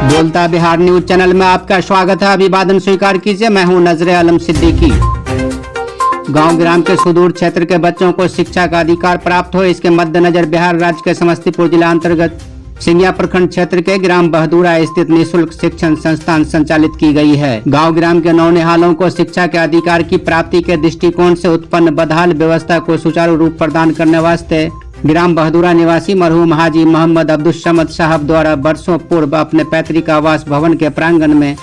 बोलता Bihar news channel में आपका स्वागत है। अभिवादन स्वीकार कीजिए। मैं हूं नजरे आलम सिद्दीकी। गांव ग्राम के सुदूर क्षेत्र के बच्चों को शिक्षा का अधिकार प्राप्त हो, इसके मद्देनजर बिहार राज्य के समस्तीपुर जिला अंतर्गत सिंगिया प्रखंड क्षेत्र के ग्राम बहदूरा स्थित निःशुल्क शिक्षण संस्थान संचालित की गई है। गांव ग्राम के नौनिहालों को शिक्षा के अधिकार की प्राप्ति के दृष्टिकोण से उत्पन्न बदहाल व्यवस्था को सुचारू रूप प्रदान करने वास्ते ग्राम बहदूरा निवासी मरहूम हाजी मोहम्मद अब्दुल समद साहब द्वारा वर्षों पूर्व अपने पैतृक आवास भवन के प्रांगण में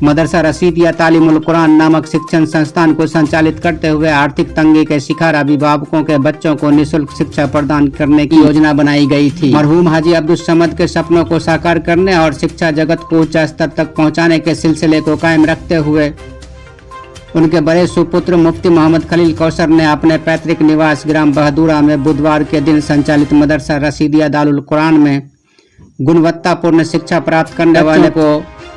मदरसा रसीदिया तालीमुल कुरान नामक शिक्षण संस्थान को संचालित करते हुए आर्थिक तंगी के शिकार अभिभावकों के बच्चों को निःशुल्क शिक्षा प्रदान करने की योजना बनाई गई थी। मरहूम हाजी अब्दुल समद के सपनों को साकार करने और शिक्षा जगत को उच्च स्तर तक पहुंचाने के सिलसिले को कायम रखते हुए उनके बड़े सुपुत्र मुफ्ती मोहम्मद खलील कौसर ने अपने पैतृक निवास ग्राम बहदूरा में बुधवार के दिन संचालित मदरसा रसीदिया दारुल कुरान में गुणवत्तापूर्ण शिक्षा प्राप्त करने वाले को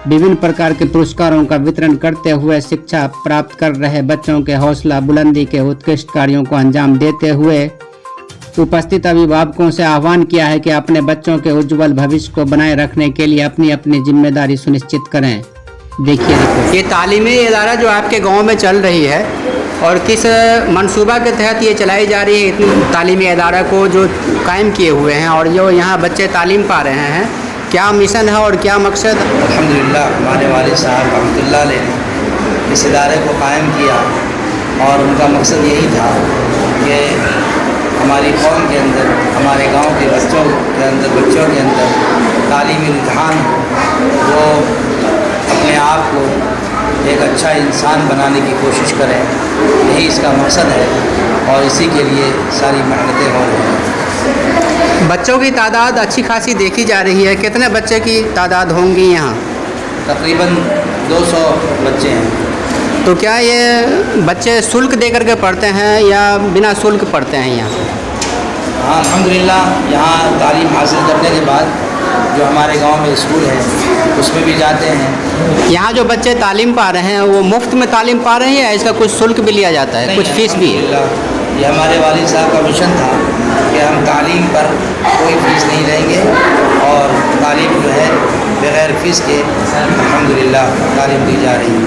विभिन्न प्रकार के पुरस्कारों का वितरण करते हुए शिक्षा प्राप्त कर रहे बच्चों के हौसला बुलंदी के उत्कृष्ट कार्यों को अंजाम देते हुए उपस्थित अभिभावकों से आह्वान किया है कि अपने बच्चों के उज्जवल भविष्य को बनाए रखने के लिए अपनी अपनी जिम्मेदारी सुनिश्चित करें। देखिए ये तालीमी इदारा जो आपके गांव में चल रही है और किस मंसूबा के तहत ये चलाई जा रही है, इतनी तालीमी इदारा को जो कायम किए हुए हैं और जो यहाँ बच्चे तालीम पा रहे हैं, क्या मिशन है और क्या मकसद? अल्हम्दुलिल्लाह हमारे वालिद साहब रहमतुल्लाह अलैह ने इस इदारे को कायम किया और उनका मकसद यही था कि हमारी कौम के अंदर, हमारे गांव के बच्चों के अंदर तालीमी रुझान वो अपने आप को एक अच्छा इंसान बनाने की कोशिश करें, यही इसका मकसद है और इसी के लिए सारी मेहनतें हो रही हैं। बच्चों की तादाद अच्छी खासी देखी जा रही है। कितने बच्चे की तादाद होंगी यहाँ? तकरीबन 200 बच्चे हैं। तो क्या ये बच्चे शुल्क दे करके पढ़ते हैं या बिना शुल्क पढ़ते हैं यहाँ? हाँ अल्हम्दुलिल्लाह यहाँ तालीम हासिल करने के बाद जो हमारे गांव में स्कूल है उसमें भी जाते हैं। यहाँ जो बच्चे तालीम पा रहे हैं वो मुफ्त में तालीम पा रहे हैं या इसका कुछ शुल्क भी लिया जाता है, कुछ फीस भी? ये हमारे वालिद साहब का मिशन था कि हम तालीम पर कोई फीस नहीं लेंगे और तालीम जो है बग़ैर फ़ीस के अल्हम्दुलिल्लाह तालीम दी जा रही है।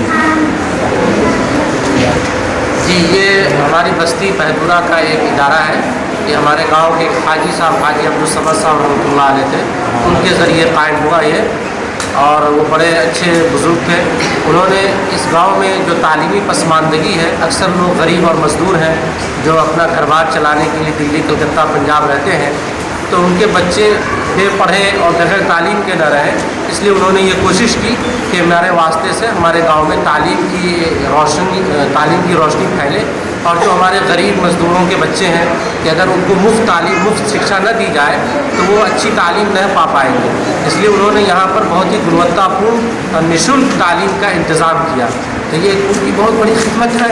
जी, ये हमारी बस्ती बहदूरा का एक इदारा है। ये हमारे गांव के हाजी साहब हाजी अब्दुल समद साहब रहमतुल्लाह अलैह थे, उनके ज़रिए कायम हुआ ये और वो बड़े अच्छे बुज़ुर्ग थे। उन्होंने इस गांव में जो तालीमी पसमानदगी है, अक्सर लोग गरीब और मज़दूर हैं जो अपना घर बार चलाने के लिए दिल्ली कलकत्ता पंजाब रहते हैं, तो उनके बच्चे बेपढ़े और बगैर तालीम के न रहें, इसलिए उन्होंने ये कोशिश की कि हमारे वास्ते से हमारे गांव में तालीम की रोशनी फैले और जो हमारे गरीब मज़दूरों के बच्चे हैं कि अगर उनको मुफ्त शिक्षा न दी जाए तो वो अच्छी तालीम न पा पाएंगे। इसलिए उन्होंने यहाँ पर बहुत ही गुणवत्तापूर्ण और निःशुल्क तालीम का इंतज़ाम किया। तो ये उनकी बहुत बड़ी खिदमत है।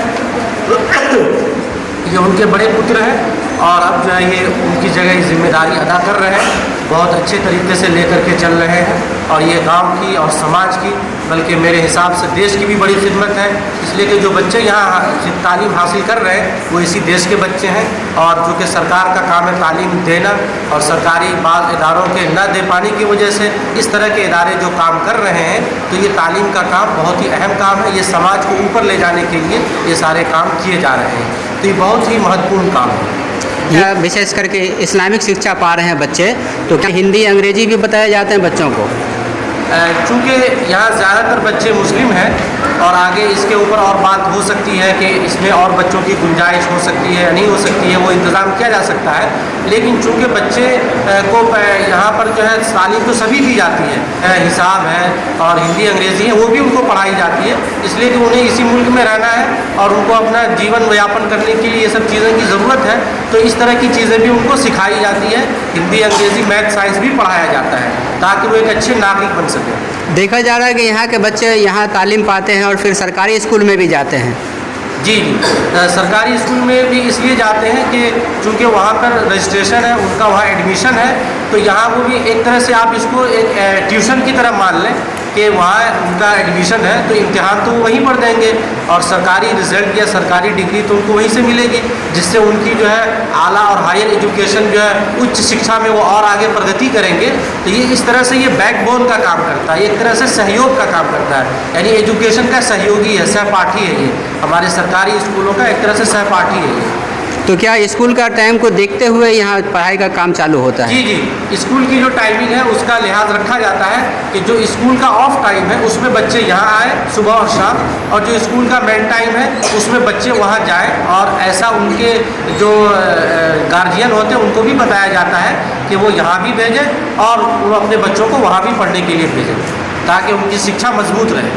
ये उनके बड़े पुत्र हैं और अब जो है ये उनकी जगह जिम्मेदारी अदा कर रहे हैं, बहुत अच्छे तरीके से लेकर के चल रहे हैं और ये गांव की और समाज की, बल्कि मेरे हिसाब से देश की भी बड़ी खिदमत है। इसलिए कि जो बच्चे यहाँ तालीम हासिल कर रहे हैं वो इसी देश के बच्चे हैं और जो कि सरकार का काम है तालीम देना और सरकारी बाज़ इदारों के न दे पाने की वजह से इस तरह के इदारे जो काम कर रहे हैं, तो ये तालीम का काम बहुत ही अहम काम है। ये समाज को ऊपर ले जाने के लिए ये सारे काम किए जा रहे हैं, तो ये बहुत ही महत्वपूर्ण काम है। विशेष करके इस्लामिक शिक्षा पा रहे हैं बच्चे, तो क्या हिंदी अंग्रेजी भी बताए जाते हैं बच्चों को? चूँकि यहाँ ज़्यादातर बच्चे मुस्लिम हैं और आगे इसके ऊपर और बात हो सकती है कि इसमें और बच्चों की गुंजाइश हो सकती है या नहीं हो सकती है, वो इंतज़ाम किया जा सकता है। लेकिन चूँकि बच्चे को यहाँ पर जो है तालीम तो सभी दी जाती है, हिसाब है और हिंदी अंग्रेज़ी है, वो भी उनको पढ़ाई जाती है, इसलिए कि उन्हें इसी मुल्क में रहना है और उनको अपना जीवन यापन करने के लिए ये सब चीज़ों की ज़रूरत है, तो इस तरह की चीज़ें भी उनको सिखाई जाती है। हिंदी अंग्रेज़ी मैथ साइंस भी पढ़ाया जाता है ताकि वो एक अच्छे नागरिक बन सके। देखा जा रहा है कि यहाँ के बच्चे यहाँ तालीम पाते हैं और फिर सरकारी स्कूल में भी जाते हैं। जी, सरकारी स्कूल में भी इसलिए जाते हैं कि चूँकि वहाँ पर रजिस्ट्रेशन है, उनका वहाँ एडमिशन है, तो यहाँ वो भी एक तरह से आप इसको एक ट्यूशन की तरह मान लें कि वहाँ उनका एडमिशन है तो इम्तिहान तो वहीं पर देंगे और सरकारी रिजल्ट या सरकारी डिग्री तो उनको वहीं से मिलेगी, जिससे उनकी जो है आला और हायर एजुकेशन जो है उच्च शिक्षा में वो और आगे प्रगति करेंगे। तो ये इस तरह से ये बैकबोन का काम करता है, एक तरह से सहयोग का काम करता है, यानी एजुकेशन का सहयोगी है, सहपाठी है। ये हमारे सरकारी स्कूलों का एक तरह से सहपाठी है ये। तो क्या स्कूल का टाइम को देखते हुए यहाँ पढ़ाई का काम चालू होता है? जी जी, स्कूल की जो टाइमिंग है उसका लिहाज रखा जाता है कि जो स्कूल का ऑफ टाइम है उसमें बच्चे यहाँ आए सुबह और शाम, और जो स्कूल का मेन टाइम है उसमें बच्चे वहाँ जाएं, और ऐसा उनके जो गार्जियन होते हैं उनको भी बताया जाता है कि वो यहाँ भी भेजें और वो अपने बच्चों को वहाँ भी पढ़ने के लिए भेजें ताकि उनकी शिक्षा मजबूत रहे।